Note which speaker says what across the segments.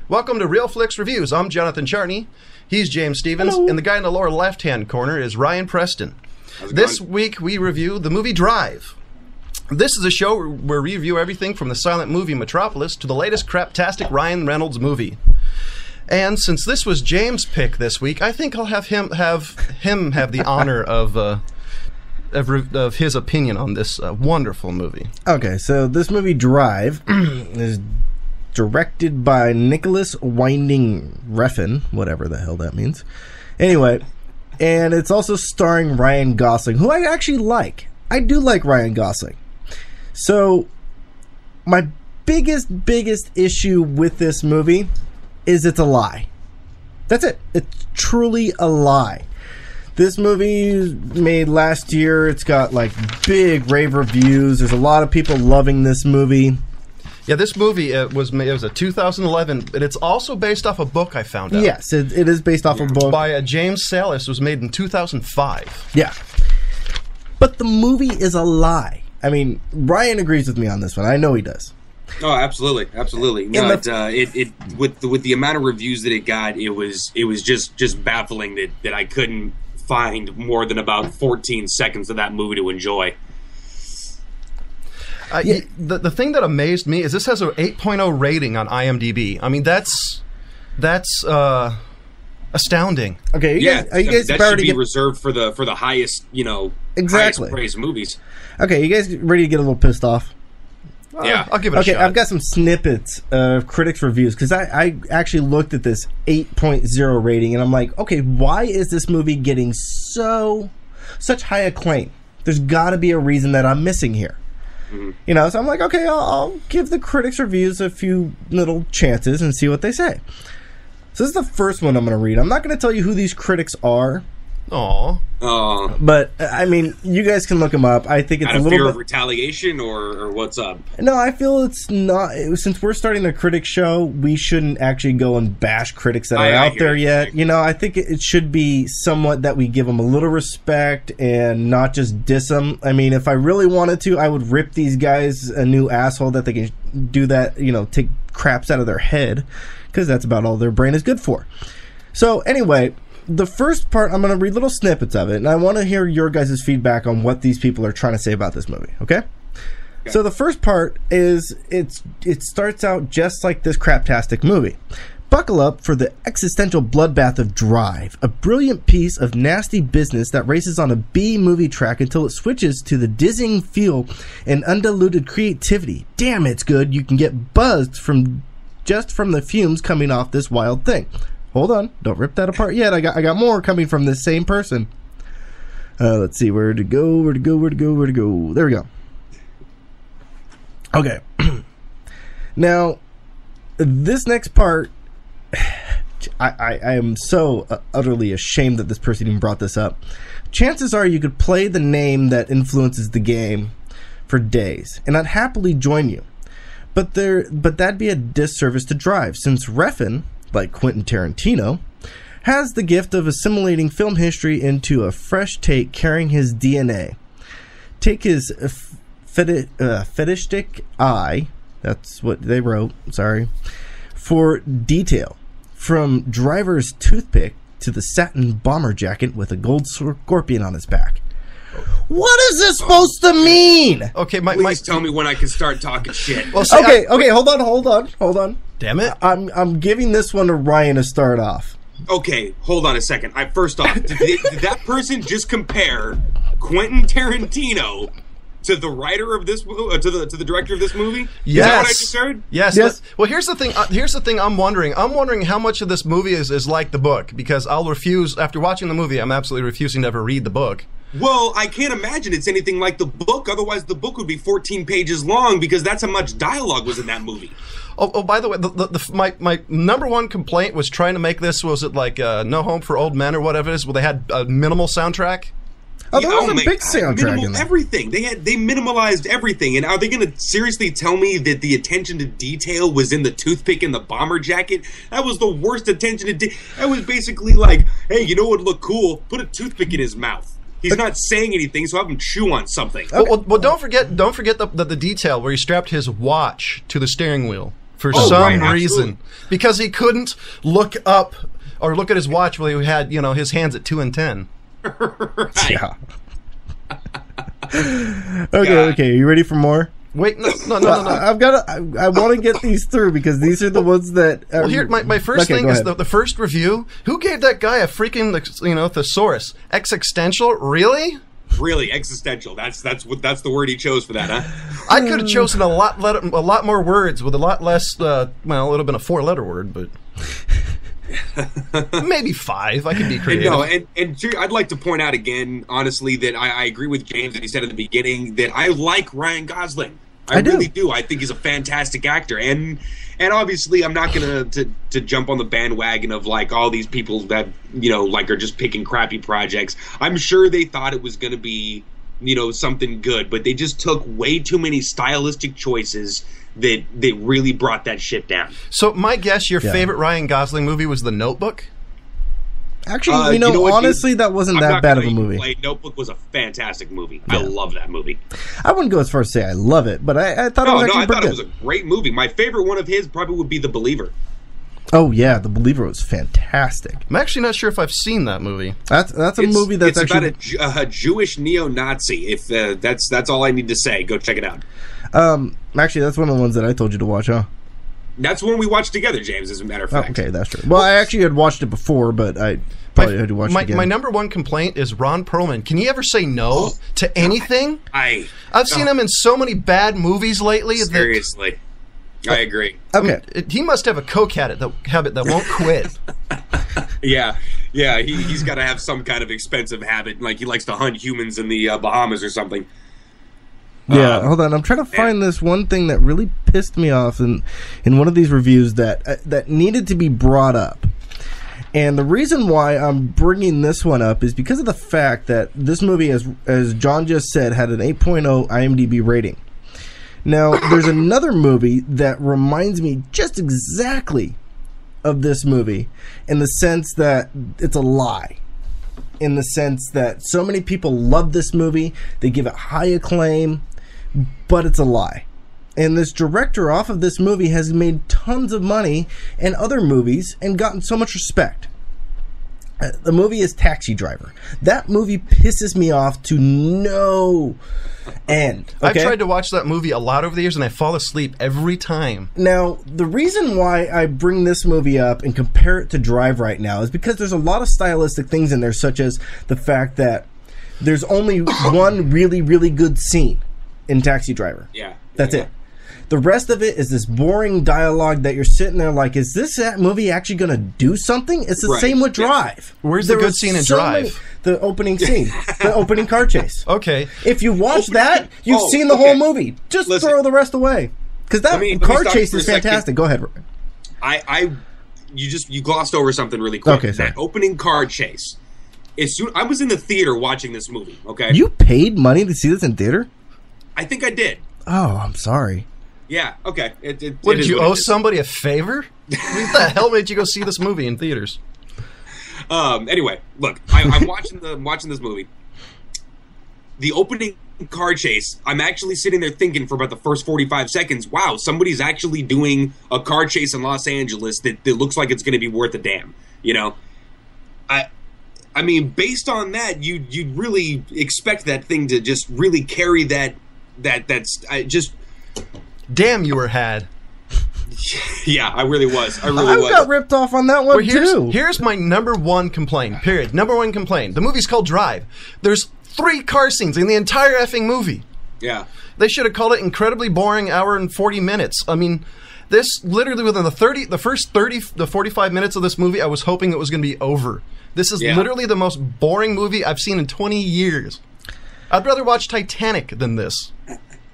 Speaker 1: Welcome to Real Flix Reviews. I'm Jonathan Charney. He's James Stevens.
Speaker 2: Hello.
Speaker 1: And the guy in the lower left-hand corner is Ryan Preston. This week we review the movie Drive. This is a show where we review everything from the silent movie Metropolis to the latest craptastic Ryan Reynolds movie. And since this was James' pick this week, I think I'll have him have the honor of his opinion on this wonderful movie.
Speaker 2: Okay, so this movie Drive is directed by Nicolas Refn, whatever the hell that means. Anyway, and it's also starring Ryan Gosling, who I actually like. I do like Ryan Gosling. So, my biggest issue with this movie is it's a lie. That's it. It's truly a lie. This movie was made last year. It's got like big rave reviews. There's a lot of people loving this movie.
Speaker 1: Yeah, this movie it was a 2011, but it's also based off a book I found out.
Speaker 2: Yes, it is based off a book
Speaker 1: by James Salas. It was made in 2005.
Speaker 2: Yeah, but the movie is a lie. I mean, Ryan agrees with me on this one. I know he does.
Speaker 3: Oh, absolutely. No, with the amount of reviews that it got, it was just baffling that I couldn't find more than about 14 seconds of that movie to enjoy.
Speaker 1: The thing that amazed me is this has an 8.0 rating on IMDb. I mean, that's astounding.
Speaker 2: Okay,
Speaker 3: are you guys that should be reserved for the highest,
Speaker 2: exactly
Speaker 3: highest praised movies.
Speaker 2: Okay, you guys ready to get a little pissed off?
Speaker 3: Yeah,
Speaker 1: I'll give it a shot.
Speaker 2: Okay, I've got some snippets of critics' reviews because I actually looked at this 8.0 rating and I'm like, okay, why is this movie getting such high acclaim? There's got to be a reason that I'm missing here. Mm-hmm. So I'm like, okay, I'll give the critics' reviews a few little chances and see what they say. So this is the first one I'm going to read. I'm not going to tell you who these critics are.
Speaker 1: Aww.
Speaker 2: But, I mean, you guys can look them up. I think it's
Speaker 3: out
Speaker 2: a
Speaker 3: of
Speaker 2: little
Speaker 3: fear
Speaker 2: bit...
Speaker 3: of retaliation or what's up?
Speaker 2: No, I feel it's not... Since we're starting the critic show, we shouldn't actually go and bash critics that are out there yet. I think it should be somewhat that we give them a little respect and not just diss them. I mean, if I really wanted to, I would rip these guys a new asshole that they can do that, take craps out of their head, because that's about all their brain is good for. So, anyway... The first part, I'm going to read little snippets of it, and I want to hear your guys' feedback on what these people are trying to say about this movie, okay? So the first part is, it starts out just like this craptastic movie. Buckle up for the existential bloodbath of Drive, a brilliant piece of nasty business that races on a B-movie track until it switches to the dizzying feel and undiluted creativity. Damn, it's good. You can get buzzed from the fumes coming off this wild thing. Hold on, don't rip that apart yet. I got more coming from this same person. Let's see, where to go. There we go. Okay. Now, this next part, I am so utterly ashamed that this person even brought this up. Chances are you could play the name that influences the game for days, and I'd happily join you. But that'd be a disservice to Drive, since Refn, like Quentin Tarantino, has the gift of assimilating film history into a fresh take carrying his DNA. Take his fetishistic eye, that's what they wrote, sorry, for detail. From driver's toothpick to the satin bomber jacket with a gold scorpion on his back. What is this supposed to mean?
Speaker 1: Okay,
Speaker 3: Please tell me when I can start talking shit.
Speaker 1: Well, see,
Speaker 2: okay, hold on.
Speaker 1: Damn it!
Speaker 2: I'm giving this one to Ryan to start off.
Speaker 3: Okay, hold on a second. First off, did that person just compare Quentin Tarantino to the writer of this to the director of this movie?
Speaker 1: Yes.
Speaker 3: Is that what I just heard?
Speaker 1: Yes. Well, here's the thing. I'm wondering how much of this movie is like the book, because I'll refuse after watching the movie. I'm absolutely refusing to ever read the book.
Speaker 3: Well, I can't imagine it's anything like the book. Otherwise, the book would be 14 pages long, because that's how much dialogue was in that movie.
Speaker 1: Oh, by the way, my number one complaint was trying to make this, was it like No Home for Old Men or whatever it is, where they had a minimal soundtrack?
Speaker 2: Oh, there was a big soundtrack in there.
Speaker 3: Everything. They minimalized everything. And are they going to seriously tell me that the attention to detail was in the toothpick and the bomber jacket? That was the worst attention to detail. That was basically like, hey, you know what would look cool? Put a toothpick in his mouth. He's not saying anything, so have him chew on something.
Speaker 1: Okay. Well, don't forget the detail where he strapped his watch to the steering wheel for some reason. Because he couldn't look up or look at his watch while he had, his hands at 2 and 10.
Speaker 3: Right.
Speaker 2: Yeah. Okay. Are you ready for more?
Speaker 1: Wait, no.
Speaker 2: I want to get these through because these are the ones that.
Speaker 1: Well, here, my first thing is the first review. Who gave that guy a freaking, thesaurus? Existential? Really?
Speaker 3: Really, existential. That's the word he chose for that, huh?
Speaker 1: I could have chosen a lot more words with a lot less. It would have been a 4-letter word, but. Maybe 5. I could be creative.
Speaker 3: And I'd like to point out again, honestly, that I agree with James that he said at the beginning that I like Ryan Gosling. I really do. I think he's a fantastic actor, and obviously I'm not gonna to jump on the bandwagon of like all these people that are just picking crappy projects. I'm sure they thought it was gonna be something good, but they just took way too many stylistic choices that really brought that shit down.
Speaker 1: So my guess, your favorite Ryan Gosling movie was The Notebook?
Speaker 2: Actually, honestly, that wasn't that bad of a movie.
Speaker 3: Notebook was a fantastic movie. Yeah. I love that movie.
Speaker 2: I wouldn't go as far as to say I love it, but I thought it was actually pretty good.
Speaker 3: It was a great movie. My favorite one of his probably would be The Believer.
Speaker 2: Oh yeah, The Believer was fantastic.
Speaker 1: I'm actually not sure if I've seen that movie.
Speaker 2: That's a movie that's actually
Speaker 3: about a Jewish neo-Nazi. If that's all I need to say, go check it out.
Speaker 2: Actually, that's one of the ones that I told you to watch, huh?
Speaker 3: That's one we watched together, James, as a matter of fact.
Speaker 2: Okay, that's true. Well, I actually had watched it before, but I probably had to watch it again.
Speaker 1: My number one complaint is Ron Perlman. Can he ever say no to anything? I've seen him in so many bad movies lately.
Speaker 3: Seriously. I agree.
Speaker 2: Okay.
Speaker 1: He must have a coke habit that won't quit.
Speaker 3: Yeah, he's got to have some kind of expensive habit, like he likes to hunt humans in the Bahamas or something.
Speaker 2: Yeah, hold on. I'm trying to find this one thing that really pissed me off in one of these reviews that needed to be brought up. And the reason why I'm bringing this one up is because of the fact that this movie, as John just said, had an 8.0 IMDb rating. Now, there's another movie that reminds me just exactly of this movie in the sense that it's a lie. In the sense that so many people love this movie, they give it high acclaim, but it's a lie. And this director off of this movie has made tons of money in other movies and gotten so much respect. The movie is Taxi Driver. That movie pisses me off to no end. Okay?
Speaker 1: I've tried to watch that movie a lot over the years, and I fall asleep every time.
Speaker 2: Now, the reason why I bring this movie up and compare it to Drive right now is because there's a lot of stylistic things in there, such as the fact that there's only one really, really good scene in Taxi Driver.
Speaker 3: Yeah.
Speaker 2: That's it. The rest of it is this boring dialogue that you're sitting there like, is that movie actually going to do something? It's the same with Drive.
Speaker 1: Where's the good scene in Drive?
Speaker 2: The opening scene. The opening car chase.
Speaker 1: Okay.
Speaker 2: If you watch that, you've seen the whole movie. Just throw the rest away. Because that car chase is fantastic. Go ahead.
Speaker 3: You glossed over something really quick.
Speaker 2: Okay, sorry.
Speaker 3: That opening car chase. I was in the theater watching this movie, okay?
Speaker 2: You paid money to see this in theater?
Speaker 3: I think I did.
Speaker 2: Oh, I'm sorry.
Speaker 3: Yeah, okay.
Speaker 1: What, did you owe somebody a favor? What the hell made you go see this movie in theaters?
Speaker 3: Anyway, look, I'm watching this movie. The opening car chase, I'm actually sitting there thinking for about the first 45 seconds, wow, somebody's actually doing a car chase in Los Angeles that looks like it's going to be worth a damn, I mean, based on that, you'd really expect that thing to just really carry that's just...
Speaker 2: Damn, you were had.
Speaker 3: Yeah, I really was. I
Speaker 2: got ripped off on that one, too.
Speaker 1: Here's my number one complaint, period. Number one complaint. The movie's called Drive. There's 3 car scenes in the entire effing movie.
Speaker 3: Yeah.
Speaker 1: They should have called it incredibly boring hour and 40 minutes. I mean, this literally within the first 45 minutes of this movie, I was hoping it was going to be over. This is literally the most boring movie I've seen in 20 years. I'd rather watch Titanic than this.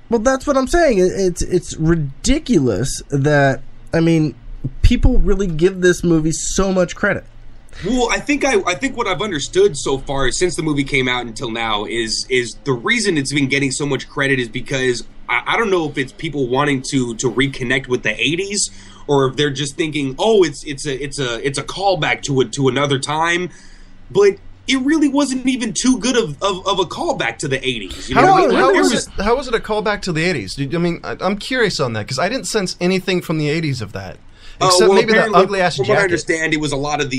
Speaker 2: Well, that's what I'm saying. It's ridiculous that, I mean, people really give this movie so much credit.
Speaker 3: Well, I think what I've understood so far since the movie came out until now is the reason it's been getting so much credit is because I don't know if it's people wanting to reconnect with the 80s or if they're just thinking, oh, it's a callback to another time, but it really wasn't even too good of a callback to the 80s. You know
Speaker 1: How,
Speaker 3: what I mean? Like,
Speaker 1: how was it a callback to the 80s? I mean, I'm curious on that, because I didn't sense anything from the 80s of that. Except maybe the ugly-ass jacket.
Speaker 3: From what I understand, it was a lot of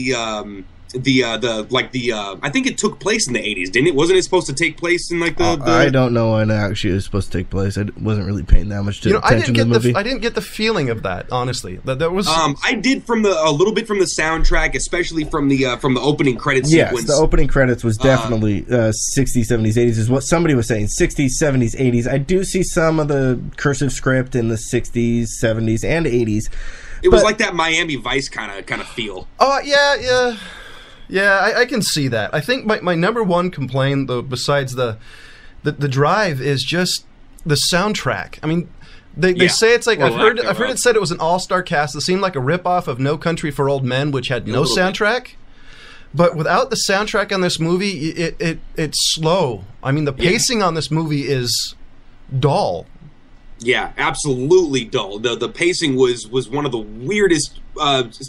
Speaker 3: I think it took place in the 80s, didn't it? Wasn't it supposed to take place in like the
Speaker 2: I don't know when it actually was supposed to take place. I wasn't really paying that much attention to the movie.
Speaker 1: I didn't get the feeling of that, honestly. That was
Speaker 3: I did a little bit from the soundtrack, especially from the opening credit sequence.
Speaker 2: Yes, the opening credits was definitely 60s, 70s, 80s is what somebody was saying. 60s, 70s, 80s. I do see some of the cursive script in the 60s, 70s, and 80s.
Speaker 3: It was like that Miami Vice kind of feel.
Speaker 1: Oh, yeah. Yeah, I can see that. I think my number one complaint, though, besides the drive, is just the soundtrack. I mean, they say it's like I've heard it said it was an all-star cast that seemed like a ripoff of No Country for Old Men, which had no soundtrack. But without the soundtrack on this movie, it's slow. I mean, the pacing on this movie is dull.
Speaker 3: Yeah, absolutely dull. The pacing was one of the weirdest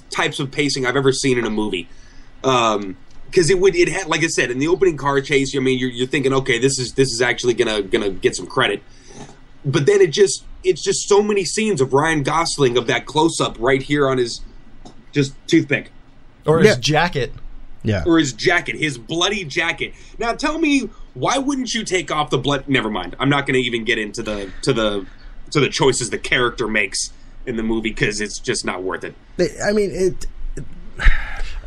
Speaker 3: types of pacing I've ever seen in a movie. Because it had, like I said, in the opening car chase, I mean, you're thinking, okay, this is actually gonna get some credit, but then it's just so many scenes of Ryan Gosling, of that close up right here on his just toothpick
Speaker 1: or his jacket,
Speaker 3: or his bloody jacket. Now tell me, why wouldn't you take off the blood? Never mind, I'm not going to even get into the choices the character makes in the movie, because it's just not worth it.
Speaker 2: I mean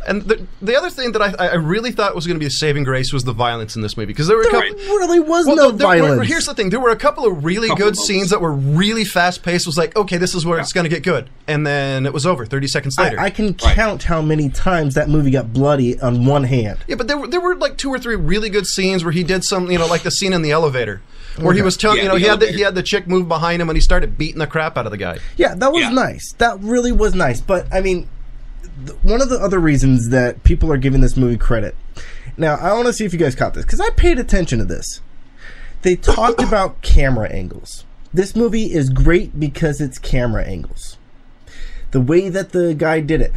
Speaker 1: And the other thing that I really thought was going to be a saving grace was the violence in this movie, because there
Speaker 2: really was no violence.
Speaker 1: Here's the thing: there were a couple of really good scenes that were really fast paced. It was like, okay, this is where it's going to get good, and then it was over 30 seconds later.
Speaker 2: I can count how many times that movie got bloody on one hand.
Speaker 1: Yeah, but there were like 2 or 3 really good scenes where he did some, like the scene in the elevator, where he was telling, he had the chick move behind him and he started beating the crap out of the guy.
Speaker 2: Yeah, that was nice. That really was nice. But I mean, one of the other reasons that people are giving this movie credit. Now, I want to see if you guys caught this, because I paid attention to this. They talked about camera angles. This movie is great because it's camera angles. The way that the guy did it.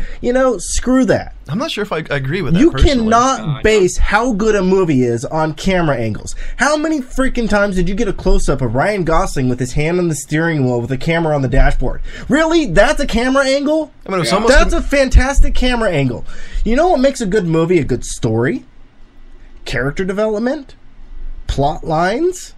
Speaker 2: Screw that.
Speaker 1: I'm not sure if I agree with that.
Speaker 2: You cannot base how good a movie is on camera angles. How many freaking times did you get a close-up of Ryan Gosling with his hand on the steering wheel with a camera on the dashboard? Really? That's a camera angle?
Speaker 1: I mean,
Speaker 2: that's a fantastic camera angle. You know what makes a good movie? A good story? Character development? Plot lines?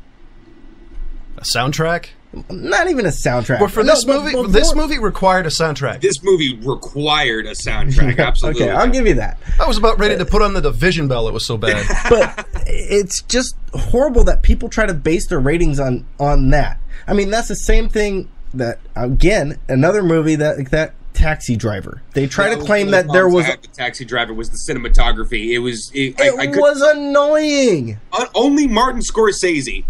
Speaker 1: A soundtrack?
Speaker 2: Not even a soundtrack.
Speaker 1: But for this movie required a soundtrack.
Speaker 3: This movie required a soundtrack, absolutely.
Speaker 2: Okay, I'll give you that.
Speaker 1: I was about ready to put on the Division bell. It was so bad.
Speaker 2: But it's just horrible that people try to base their ratings on that. I mean, that's the same thing that, again, another movie that Taxi Driver. They try to claim that there was...
Speaker 3: The Taxi Driver was the cinematography. It was...
Speaker 2: It was annoying.
Speaker 3: Only Martin Scorsese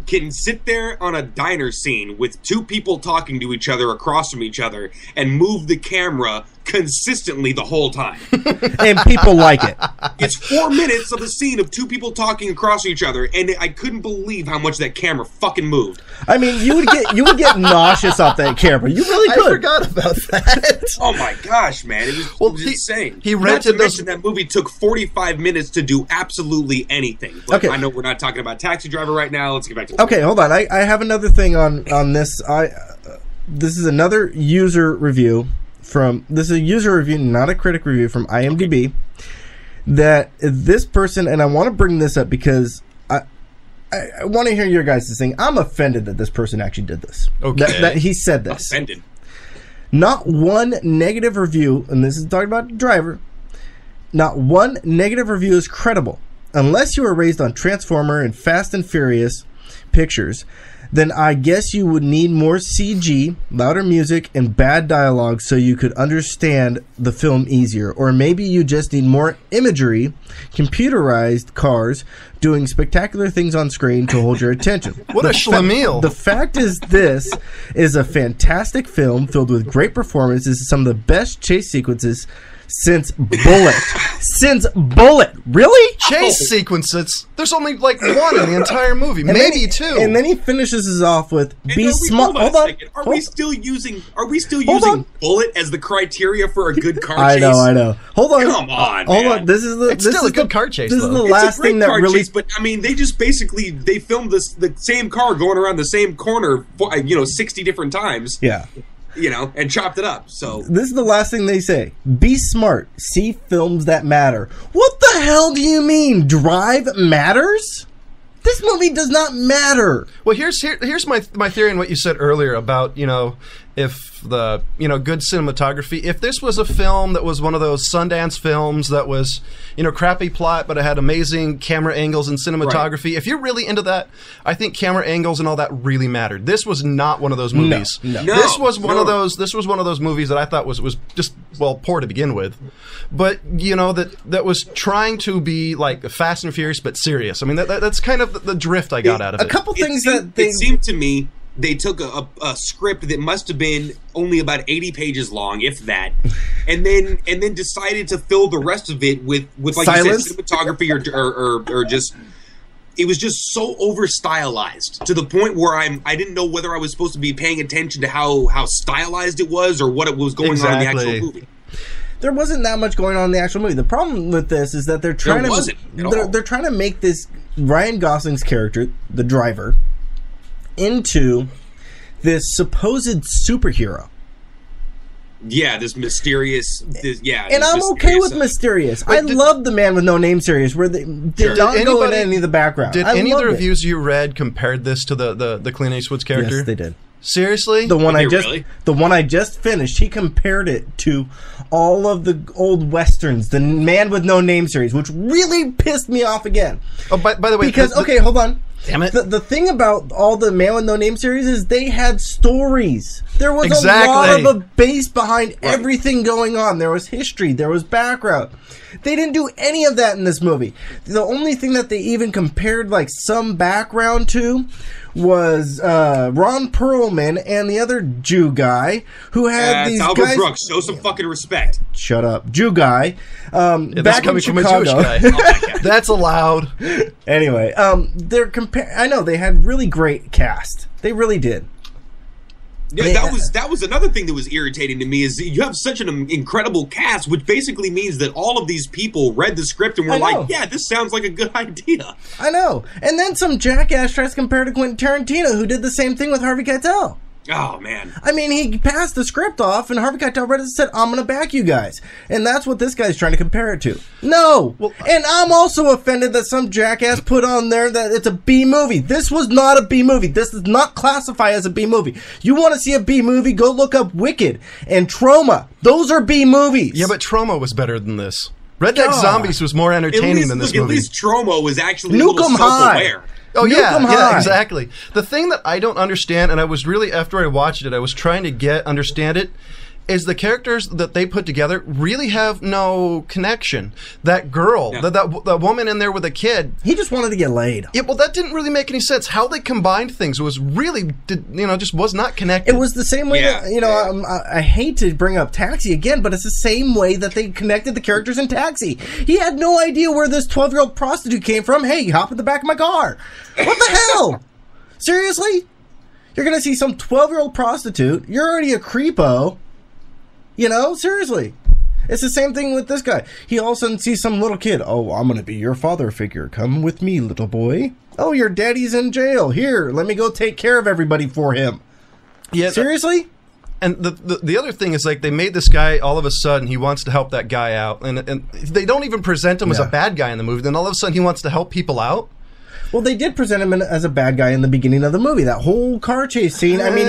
Speaker 3: can sit there on a diner scene with 2 people talking to each other across from each other and move the camera consistently the whole time.
Speaker 2: And people like it.
Speaker 3: It's 4 minutes of a scene of 2 people talking across from each other, and I couldn't believe how much that camera fucking moved.
Speaker 2: I mean, you would get nauseous off that camera. You really could.
Speaker 1: I forgot about that.
Speaker 3: Oh my gosh, man. It was insane.
Speaker 1: He rented
Speaker 3: that movie took 45 minutes to do absolutely anything. But I know we're not talking about Taxi Driver right now. Let's get back to
Speaker 2: Okay, hold on. I have another thing on this. This is another user review this is a user review, not a critic review, from IMDb. That this person, and I want to bring this up because I want to hear your guys' thing. I'm offended that this person actually did this.
Speaker 1: Okay.
Speaker 2: That he said this.
Speaker 3: Offended.
Speaker 2: Not one negative review, and this is talking about Driver. Not one negative review is credible unless you were raised on Transformer and Fast and Furious pictures. Then I guess you would need more CG, louder music, and bad dialogue so you could understand the film easier. Or maybe you just need more imagery, computerized cars doing spectacular things on screen to hold your attention.
Speaker 1: What a schlemiel.
Speaker 2: The fact is, this is a fantastic film filled with great performances, some of the best chase sequences since Bullet. Since Bullet. Really?
Speaker 1: Chase sequences. There's only like one in the entire movie, and maybe two.
Speaker 2: And then he finishes us off with "Be smart."
Speaker 3: Hold on. Are we still using Bullet as the criteria for a good car chase?
Speaker 2: I know. Hold on.
Speaker 3: Come on.
Speaker 2: Hold on. This is
Speaker 1: still a good car chase.
Speaker 2: This is the last thing that really.
Speaker 3: Chase, but I mean, they just basically they filmed the same car going around the same corner, 60 different times.
Speaker 2: Yeah.
Speaker 3: And chopped it up. So
Speaker 2: this is the last thing they say. Be smart. See films that matter. What the hell do you mean? Drive matters? This movie does not matter.
Speaker 1: Well, here's my theory on what you said earlier about, if the, good cinematography. If this was a film that was one of those Sundance films that was, crappy plot, but it had amazing camera angles and cinematography. Right. If you're really into that, I think camera angles and all that really mattered. This was not one of those movies.
Speaker 2: No.
Speaker 1: This was one of those movies that I thought was just, poor to begin with. But, that was trying to be like Fast and Furious, but serious. I mean, that's kind of the drift I got out of it.
Speaker 2: A couple things
Speaker 3: it seemed to me they took a script that must have been only about 80 pages long, if that, and then decided to fill the rest of it with like
Speaker 2: silence?
Speaker 3: You said, cinematography or just. It was just so over stylized to the point where I didn't know whether I was supposed to be paying attention to how stylized it was or what it was going on in the actual movie.
Speaker 2: There wasn't that much going on in the actual movie. The problem with this is that they're trying they're trying to make this Ryan Gosling's character, the driver, into this supposed superhero.
Speaker 3: Yeah, this mysterious.
Speaker 2: And I'm okay with mysterious. I love the Man with No Name series where they did not go into any of the background.
Speaker 1: Did any of the reviews you read compared this to the Clint Eastwood's character?
Speaker 2: Yes, they did.
Speaker 1: Seriously?
Speaker 2: The one I just finished, he compared it to all of the old westerns, the Man with No Name series, which really pissed me off again.
Speaker 1: Oh, by the way,
Speaker 2: because hold on.
Speaker 1: Damn it.
Speaker 2: The thing about all the Man with No Name series is they had stories. There was a lot of a base behind everything going on. There was history. There was background. They didn't do any of that in this movie. The only thing that they even compared like some background to was Ron Perlman and the other Jew guy who had these
Speaker 3: Albert
Speaker 2: guys.
Speaker 3: Brooks, show some fucking respect.
Speaker 2: Shut up, Jew guy.
Speaker 1: Back coming from a Jewish guy. That's allowed.
Speaker 2: Anyway, I know they had really great cast. They really did.
Speaker 3: Yeah, that was another thing that was irritating to me is you have such an incredible cast, which basically means that all of these people read the script and were like, yeah, this sounds like a good idea.
Speaker 2: I know. And then some jackass tries to compare to Quentin Tarantino, who did the same thing with Harvey Keitel.
Speaker 3: Oh, man.
Speaker 2: I mean, he passed the script off, and Harvey Keitel read it and said, I'm going to back you guys. And that's what this guy's trying to compare it to. No! And I'm also offended that some jackass put on there that it's a B movie. This was not a B movie. This does not classify as a B movie. You want to see a B movie, go look up Wicked and Trauma. Those are B movies.
Speaker 1: Yeah, but Trauma was better than this. Red Dead Zombies was more entertaining than this movie.
Speaker 3: At least Trauma was actually a little self-aware.
Speaker 1: Oh, yeah, exactly. The thing that I don't understand, and I was really, after I watched it, I was trying to understand it, is the characters that they put together really have no connection. That girl, that woman in there with a kid.
Speaker 2: He just wanted to get laid.
Speaker 1: Yeah, well, that didn't really make any sense. How they combined things was really, just was not connected.
Speaker 2: It was the same way that, I hate to bring up Taxi again, but it's the same way that they connected the characters in Taxi. He had no idea where this 12-year-old prostitute came from. Hey, hop in the back of my car. What the hell? Seriously? You're going to see some 12-year-old prostitute. You're already a creepo. Seriously. It's the same thing with this guy. He all of a sudden sees some little kid. Oh, I'm going to be your father figure. Come with me, little boy. Oh, your daddy's in jail. Here, let me go take care of everybody for him. Yeah. Seriously?
Speaker 1: And the other thing is, like, they made this guy, all of a sudden, he wants to help that guy out. And they don't even present him as a bad guy in the movie. Then all of a sudden, he wants to help people out.
Speaker 2: Well, they did present him as a bad guy in the beginning of the movie. That whole car chase scene. I mean,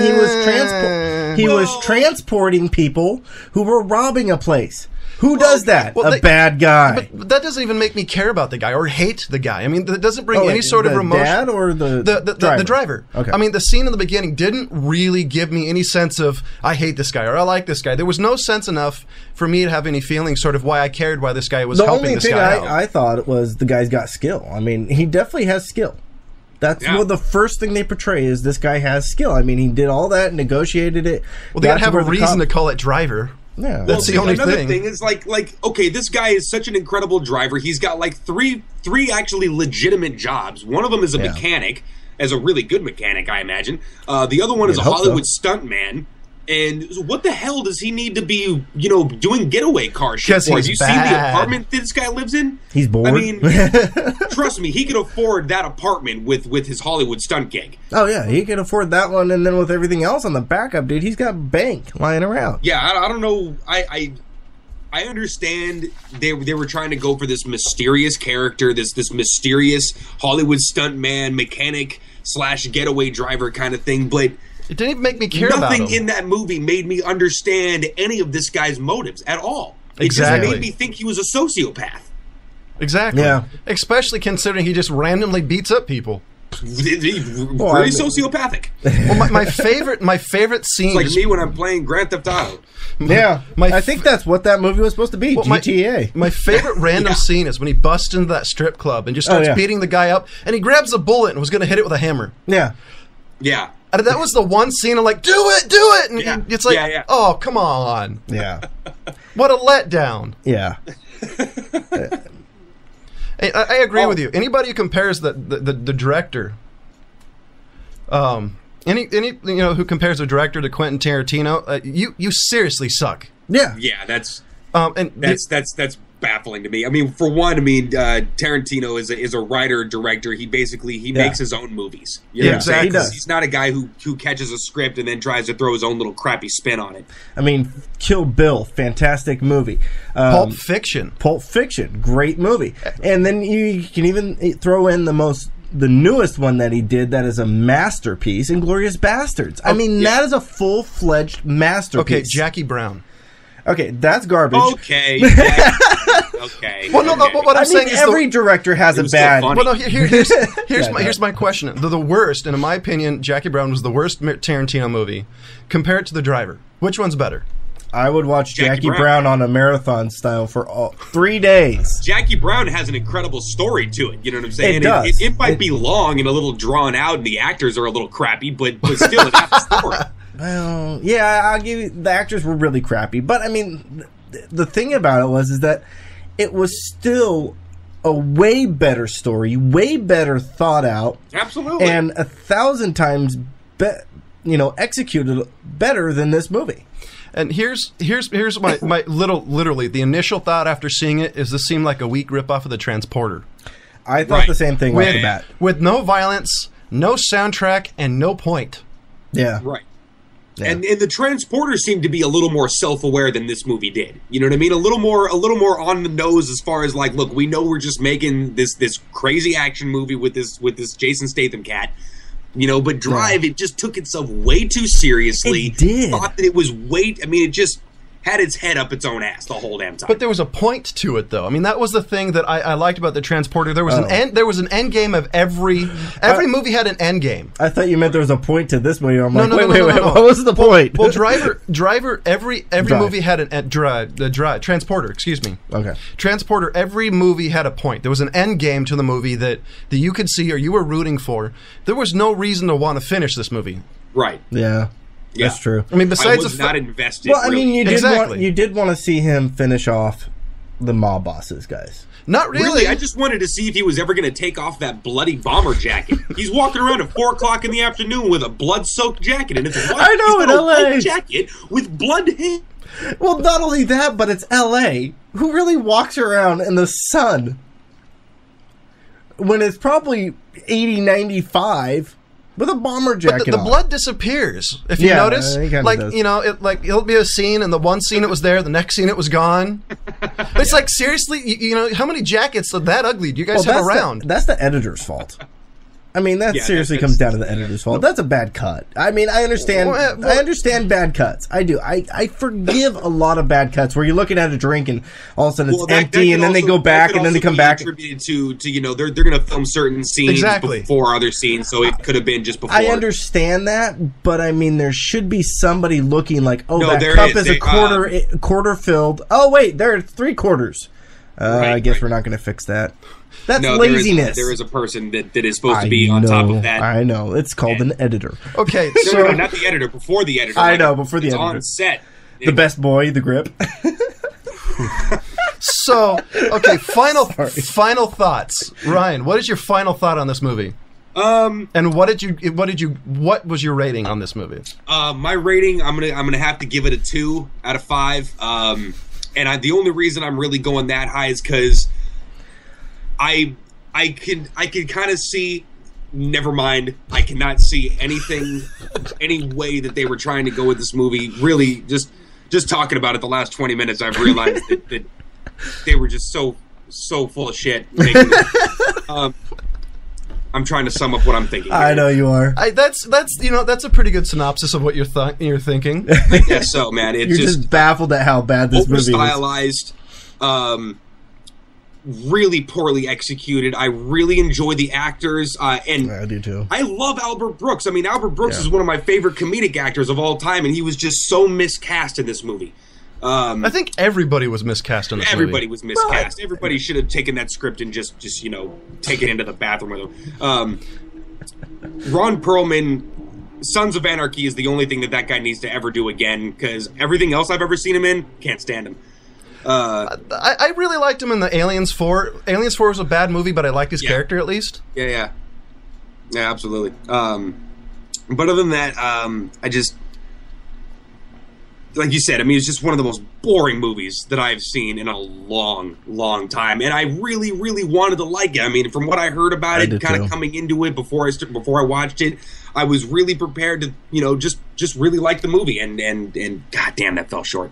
Speaker 2: he was transporting people who were robbing a place. Who does that? Bad guy.
Speaker 1: But that doesn't even make me care about the guy or hate the guy. I mean, that doesn't bring any sort of emotion.
Speaker 2: The dad or
Speaker 1: the driver?
Speaker 2: Okay.
Speaker 1: I mean, the scene in the beginning didn't really give me any sense of I hate this guy or I like this guy. There was no sense enough for me to have any feeling sort of why this guy was helping this guy out.
Speaker 2: The only thing I thought was the guy's got skill. I mean, he definitely has skill. That's what the first thing they portray is this guy has skill. I mean, he did all that, negotiated it.
Speaker 1: Well, they gotta have a reason to call it driver.
Speaker 2: Yeah,
Speaker 1: that's the only
Speaker 3: another
Speaker 1: thing.
Speaker 3: thing is like okay, this guy is such an incredible driver. He's got like three actually legitimate jobs. One of them is a mechanic, as a really good mechanic, I imagine. The other one is a Hollywood stuntman. And what the hell does he need to be, doing getaway car shit for? Have you seen the apartment that this guy lives in?
Speaker 2: He's bored.
Speaker 3: I mean, trust me, he could afford that apartment with his Hollywood stunt gig.
Speaker 2: Oh, yeah, he can afford that one, and then with everything else on the backup, dude, he's got bank lying around.
Speaker 3: Yeah, I don't know. I understand they were trying to go for this mysterious character, this mysterious Hollywood stuntman, mechanic / getaway driver kind of thing, but
Speaker 1: it didn't even make me care about him.
Speaker 3: Nothing in that movie made me understand any of this guy's motives at all. It
Speaker 1: Exactly.
Speaker 3: just made me think he was a sociopath.
Speaker 1: Exactly.
Speaker 2: Yeah.
Speaker 1: Especially considering he just randomly beats up people.
Speaker 3: Very sociopathic.
Speaker 1: Well, my favorite scene.
Speaker 3: It's like me when I'm playing Grand Theft Auto.
Speaker 2: I think that's what that movie was supposed to be. GTA.
Speaker 1: My favorite random scene is when he busts into that strip club and just starts beating the guy up, and he grabs a bullet and was going to hit it with a hammer.
Speaker 2: Yeah.
Speaker 3: Yeah.
Speaker 1: And that was the one scene I'm like, do it! And it's like, oh, come on.
Speaker 2: Yeah.
Speaker 1: What a letdown.
Speaker 2: Yeah.
Speaker 1: I agree with you. Anybody who compares the director, who compares the director to Quentin Tarantino, you seriously suck.
Speaker 2: Yeah.
Speaker 3: Yeah, that's baffling to me. I mean, for one, Tarantino is a writer director. He basically makes his own movies. You know what I'm saying?
Speaker 2: He does.
Speaker 3: He's not a guy who catches a script and then tries to throw his own little crappy spin on it.
Speaker 2: I mean, Kill Bill, fantastic movie.
Speaker 1: Pulp Fiction,
Speaker 2: great movie. And then you can even throw in the newest one that he did that is a masterpiece, Inglourious Bastards. I mean, that is a full-fledged masterpiece.
Speaker 1: Okay, Jackie Brown.
Speaker 2: Okay, that's garbage.
Speaker 3: Okay. Okay.
Speaker 1: Well, no, but what I'm saying is
Speaker 2: every director has a bad.
Speaker 1: Well, no, here's my question. The worst, and in my opinion, Jackie Brown was the worst Tarantino movie. Compare it to The Driver. Which one's better?
Speaker 2: I would watch Jackie Brown on a marathon style for 3 days.
Speaker 3: Jackie Brown has an incredible story to it. You know what I'm saying?
Speaker 2: It does.
Speaker 3: It might be long and a little drawn out, and the actors are a little crappy, but still, it has a story.
Speaker 2: Well, yeah, I'll give you, the actors were really crappy, but I mean, the thing about it is that it was still a way better story, way better thought out,
Speaker 3: absolutely,
Speaker 2: and 1,000 times executed better than this movie.
Speaker 1: And here's my literally the initial thought after seeing it is this seemed like a weak ripoff of The Transporter.
Speaker 2: I thought the same thing off the bat.
Speaker 1: With no violence, no soundtrack, and no point.
Speaker 2: Yeah.
Speaker 3: Right. Yeah. And the Transporter seemed to be a little more self-aware than this movie did. You know what I mean? A little more on the nose as far as like, look, we know we're just making this crazy action movie with this Jason Statham cat. But Drive, it just took itself way too seriously.
Speaker 2: It did.
Speaker 3: Thought that it was it just had its head up its own ass the whole damn time.
Speaker 1: But there was a point to it, though. I mean, that was the thing that I liked about The Transporter. There was an end game of every movie had an end game.
Speaker 2: I thought you meant there was a point to this movie. I'm like,
Speaker 1: wait,
Speaker 2: what was the point?
Speaker 1: Well, Driver, every movie had an Transporter, excuse me.
Speaker 2: Okay. Transporter,
Speaker 1: every movie had a point. There was an end game to the movie that you could see or you were rooting for. There was no reason to want to finish this movie.
Speaker 3: Right.
Speaker 2: Yeah. That's true.
Speaker 3: I mean, besides, I was not invested.
Speaker 2: Well, I mean, you did want to see him finish off the mob bosses, guys.
Speaker 1: Not really.
Speaker 3: I just wanted to see if he was ever going to take off that bloody bomber jacket. He's walking around at 4:00 in the afternoon with a blood-soaked jacket, and it's a white jacket with blood.
Speaker 2: Well, not only that, but it's L.A. Who really walks around in the sun when it's probably 80, 95? With a bomber jacket.
Speaker 1: But the blood disappears. If you notice, it'll be a scene, and the one scene it was there, the next scene it was gone. It's like, seriously, how many jackets are that ugly do you guys have around?
Speaker 2: That's the editor's fault. I mean, that seriously comes down to the editor's fault. That's a bad cut. I mean, I understand. I understand bad cuts. I do. I forgive a lot of bad cuts where you're looking at a drink and all of a sudden it's empty, and then they go back, and then they come back.
Speaker 3: Attributed to they're going to film certain scenes before other scenes, so it could have been just before.
Speaker 2: I understand that, but I mean, there should be somebody looking like, that cup is a quarter filled. Oh wait, there are 3/4. I guess we're not going to fix that. That's laziness.
Speaker 3: There is a person that is supposed to be on top of that.
Speaker 2: I know. It's called an editor.
Speaker 1: Okay,
Speaker 3: so not the editor, before the editor.
Speaker 2: Before the editor.
Speaker 3: On set.
Speaker 2: The best boy, the grip.
Speaker 1: So, okay, final thoughts. Ryan, what is your final thought on this movie? And what was your rating on this movie?
Speaker 3: My rating, I'm gonna have to give it a 2 out of 5. And the only reason I'm really going that high is because I can kind of see. Never mind. I cannot see anything, any way that they were trying to go with this movie. Really, just talking about it the last 20 minutes, I've realized that they were just so full of shit. I'm trying to sum up what I'm thinking here.
Speaker 2: I know you are.
Speaker 1: That's a pretty good synopsis of what you're thinking.
Speaker 3: I guess so, man. It's
Speaker 2: You're just baffled at how bad this movie is.
Speaker 3: Over-stylized, really poorly executed. I really enjoy the actors, and
Speaker 2: I do too.
Speaker 3: I love Albert Brooks. I mean, Albert Brooks is one of my favorite comedic actors of all time, and he was just so miscast in this movie.
Speaker 1: I think everybody was miscast in this movie.
Speaker 3: Everybody was miscast. Everybody should have taken that script and just take it into the bathroom with them. Ron Perlman, Sons of Anarchy is the only thing that guy needs to ever do again, because everything else I've ever seen him in, can't stand him.
Speaker 1: I really liked him in the Aliens 4. Aliens 4 was a bad movie, but I liked his character at least.
Speaker 3: Yeah, absolutely. But other than that, I just, like you said, I mean, it's just one of the most boring movies that I've seen in a long, long time. And I really, really wanted to like it. I mean, from what I heard about it, kind of coming into it before I watched it, I was really prepared to, just really like the movie. And goddamn, that fell short.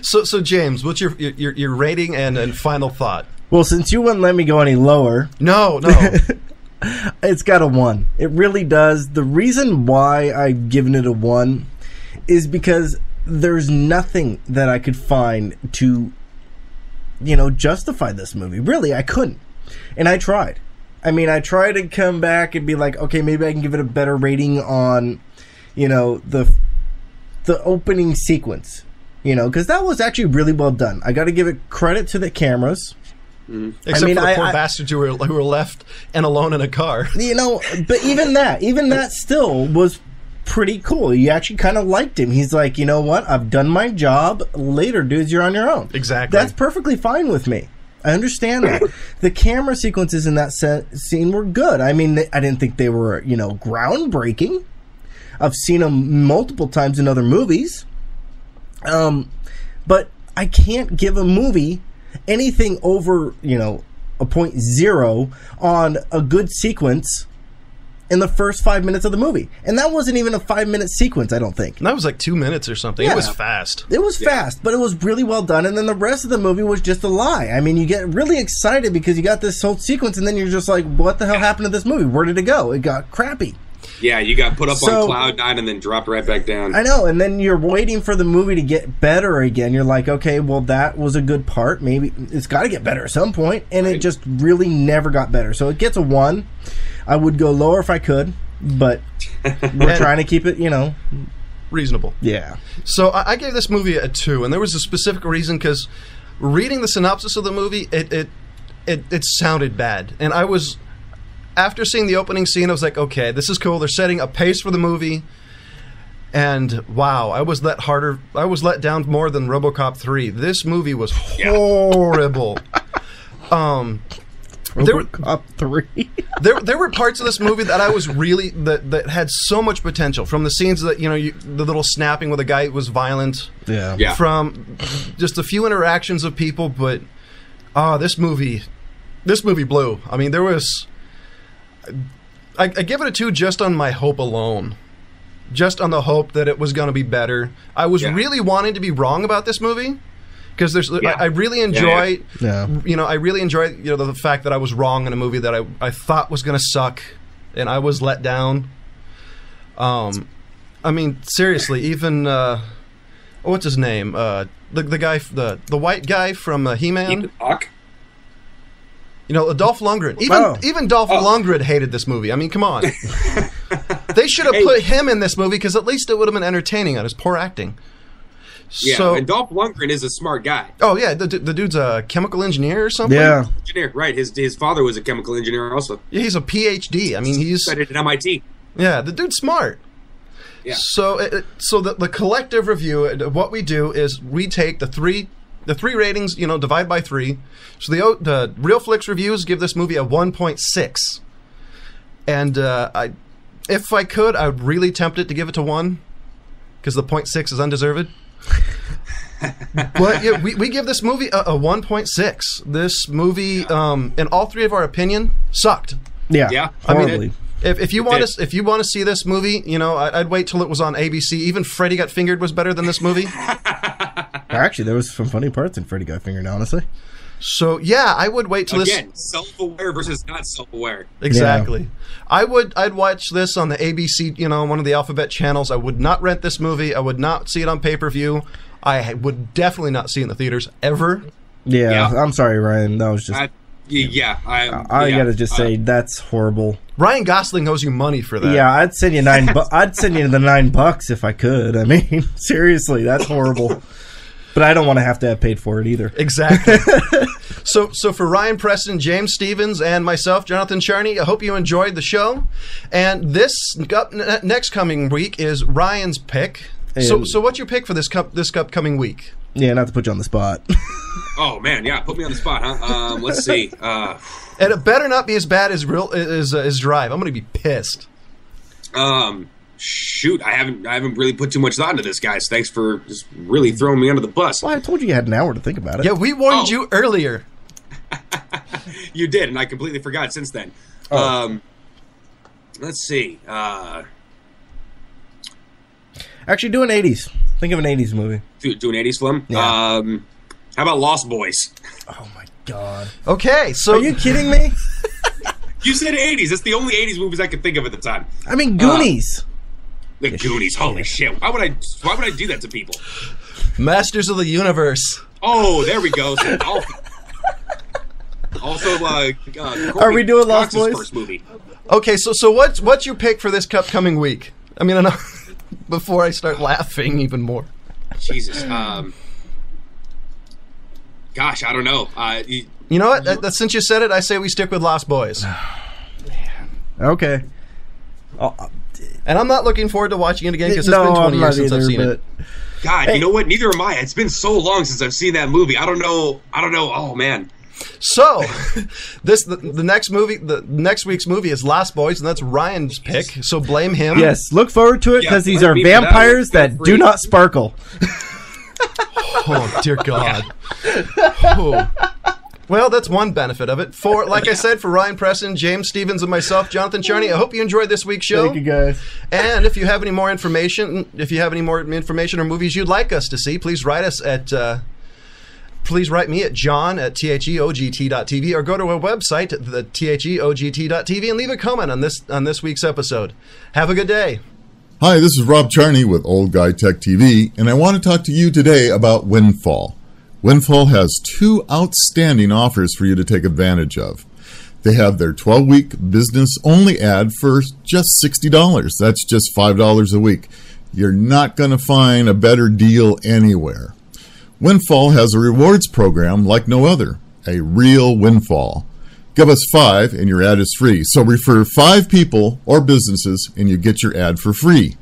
Speaker 1: So James, what's your rating and final thought?
Speaker 2: Well, since you wouldn't let me go any lower,
Speaker 1: no.
Speaker 2: It's got a 1. It really does. The reason why I've given it a 1 is because there's nothing that I could find to, justify this movie. Really, I couldn't. And I tried. I mean, I tried to come back and be like, okay, maybe I can give it a better rating on, the opening sequence. Because that was actually really well done. I got to give it credit to the cameras.
Speaker 1: Except for the poor bastards who were left and alone in a car.
Speaker 2: But even that still was pretty cool. You actually kind of liked him. He's like, you know what? I've done my job. Later, dudes, you're on your own.
Speaker 1: Exactly.
Speaker 2: That's perfectly fine with me. I understand that. The camera sequences in that scene were good. I mean, I didn't think they were, groundbreaking. I've seen them multiple times in other movies. But I can't give a movie anything over, a 0.0 on a good sequence in the first 5 minutes of the movie. And that wasn't even a 5-minute sequence, I don't think.
Speaker 1: That was like 2 minutes or something. Yeah. It was fast.
Speaker 2: It was fast, but it was really well done. And then the rest of the movie was just a lie. I mean, you get really excited because you got this whole sequence, and then you're just like, what the hell happened to this movie? Where did it go? It got crappy.
Speaker 3: Yeah, you got put up on Cloud 9 and then dropped right back down.
Speaker 2: I know, and then you're waiting for the movie to get better again. You're like, okay, well, that was a good part. Maybe it's got to get better at some point, and it just really never got better. So it gets a 1. I would go lower if I could, but we're trying to keep it,
Speaker 1: reasonable.
Speaker 2: Yeah.
Speaker 1: So I gave this movie a 2, and there was a specific reason, because reading the synopsis of the movie, it sounded bad, and I was... After seeing the opening scene, I was like, okay, this is cool. They're setting a pace for the movie. And wow, I was let down more than RoboCop 3. This movie was horrible.
Speaker 2: RoboCop 3.
Speaker 1: there were parts of this movie that I was really that had so much potential. From the scenes that the little snapping with a guy was violent.
Speaker 2: Yeah.
Speaker 1: From just a few interactions of people, but this movie blew. I mean, there was. I give it a 2 just on my hope alone. Just on the hope that it was going to be better. I was really wanting to be wrong about this movie, because I really enjoy I really enjoy the fact that I was wrong in a movie that I thought was going to suck, and I was let down. I mean, seriously, even what's his name? The guy, the white guy from He-Man. Dolph Lundgren. Even Dolph Lundgren hated this movie. I mean, come on. They should have put him in this movie, because at least it would have been entertaining on his poor acting.
Speaker 3: Yeah, and Dolph Lundgren is a smart guy.
Speaker 1: Oh, yeah. The dude's a chemical engineer or something?
Speaker 2: Yeah.
Speaker 3: Engineer, right. His father was a chemical engineer also.
Speaker 1: Yeah, he's a PhD. I mean, he's...
Speaker 3: studied at MIT.
Speaker 1: Yeah, the dude's smart.
Speaker 3: Yeah.
Speaker 1: So the collective review, what we do is we take the three ratings, divide by 3. So the Real Flix reviews give this movie a 1.6. And if I could, I would really tempt it to give it to 1, because the 0.6 is undeserved. But yeah, we give this movie a 1.6. This movie, in all 3 of our opinion, sucked.
Speaker 2: Yeah, horribly.
Speaker 1: I mean, if you want to see this movie, I'd wait till it was on ABC. Even Freddy Got Fingered was better than this movie.
Speaker 2: Actually, there was some funny parts in Freddy Got Fingered, honestly.
Speaker 1: So yeah, I would wait till
Speaker 3: Again, self-aware versus not self-aware.
Speaker 1: Exactly.
Speaker 2: Yeah.
Speaker 1: I'd watch this on the ABC, one of the alphabet channels. I would not rent this movie. I would not see it on pay-per-view. I would definitely not see it in the theaters ever.
Speaker 2: Yeah. I'm sorry, Ryan. That was just.
Speaker 3: I
Speaker 2: gotta just say that's horrible.
Speaker 1: Ryan Gosling owes you money for that.
Speaker 2: Yeah, I'd send you I'd send you the $9 if I could. I mean, seriously, that's horrible. But I don't want to have paid for it either.
Speaker 1: Exactly. So for Ryan Preston, James Stevens, and myself, Jonathan Charney, I hope you enjoyed the show. And this next coming week is Ryan's pick. So what's your pick for this upcoming week?
Speaker 2: Yeah, not to put you on the spot.
Speaker 3: Oh man, yeah, put me on the spot, huh? Let's see.
Speaker 1: And it better not be as bad as Drive. I'm going to be pissed.
Speaker 3: Shoot, I haven't really put too much thought into this, guys. Thanks for just really throwing me under the bus.
Speaker 2: Well, I told you had an hour to think about it.
Speaker 1: Yeah, we warned you earlier.
Speaker 3: You did, and I completely forgot since then. Let's see.
Speaker 2: Actually, do an 80s. Think of an 80s movie.
Speaker 3: Do an 80s film?
Speaker 2: Yeah.
Speaker 3: How about Lost Boys?
Speaker 2: Oh, my God.
Speaker 1: Okay, so...
Speaker 2: Are you kidding me?
Speaker 3: You said 80s. That's the only 80s movies I could think of at the time.
Speaker 2: I mean, Goonies.
Speaker 3: The Goonies. Holy shit. Why would I do that to people?
Speaker 1: Masters of the Universe.
Speaker 3: Oh, there we go. Also,
Speaker 2: are we doing Lost Boys?
Speaker 3: First movie.
Speaker 1: Okay, so what's your pick for this upcoming week? I mean, I know, before I start laughing even more.
Speaker 3: Jesus. Gosh, I don't know.
Speaker 1: You know what? Since you said it, I say we stick with Lost Boys.
Speaker 2: Okay.
Speaker 1: And I'm not looking forward to watching it again because it's been 20 years since I've seen it.
Speaker 3: God, you know what? Neither am I. It's been so long since I've seen that movie. I don't know. Oh man.
Speaker 1: So, the next week's movie is Lost Boys, and that's Ryan's pick. So blame him.
Speaker 2: Yes, look forward to it because these are vampires that do not sparkle.
Speaker 1: Oh dear God. Oh. Well, that's one benefit of it. Like I said, for Ryan Preston, James Stevens, and myself, Jonathan Charney, I hope you enjoyed this week's show.
Speaker 2: Thank you, guys.
Speaker 1: And if you have any more information, or movies you'd like us to see, please write us at. Please write me at john@theogt.tv or go to our website, theogt.tv, and leave a comment on this week's episode. Have a good day.
Speaker 4: Hi, this is Rob Charney with Old Guy Tech TV, and I want to talk to you today about Windfall. Windfall has 2 outstanding offers for you to take advantage of. They have their 12-week business-only ad for just $60. That's just $5 a week. You're not going to find a better deal anywhere. Windfall has a rewards program like no other, a real windfall. Give us 5 and your ad is free. So refer 5 people or businesses and you get your ad for free.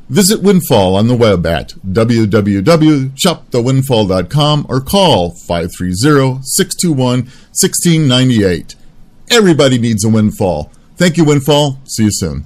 Speaker 4: Visit Windfall on the web at www.shopthewindfall.com or call 530-621-1698. Everybody needs a windfall. Thank you, Windfall. See you soon.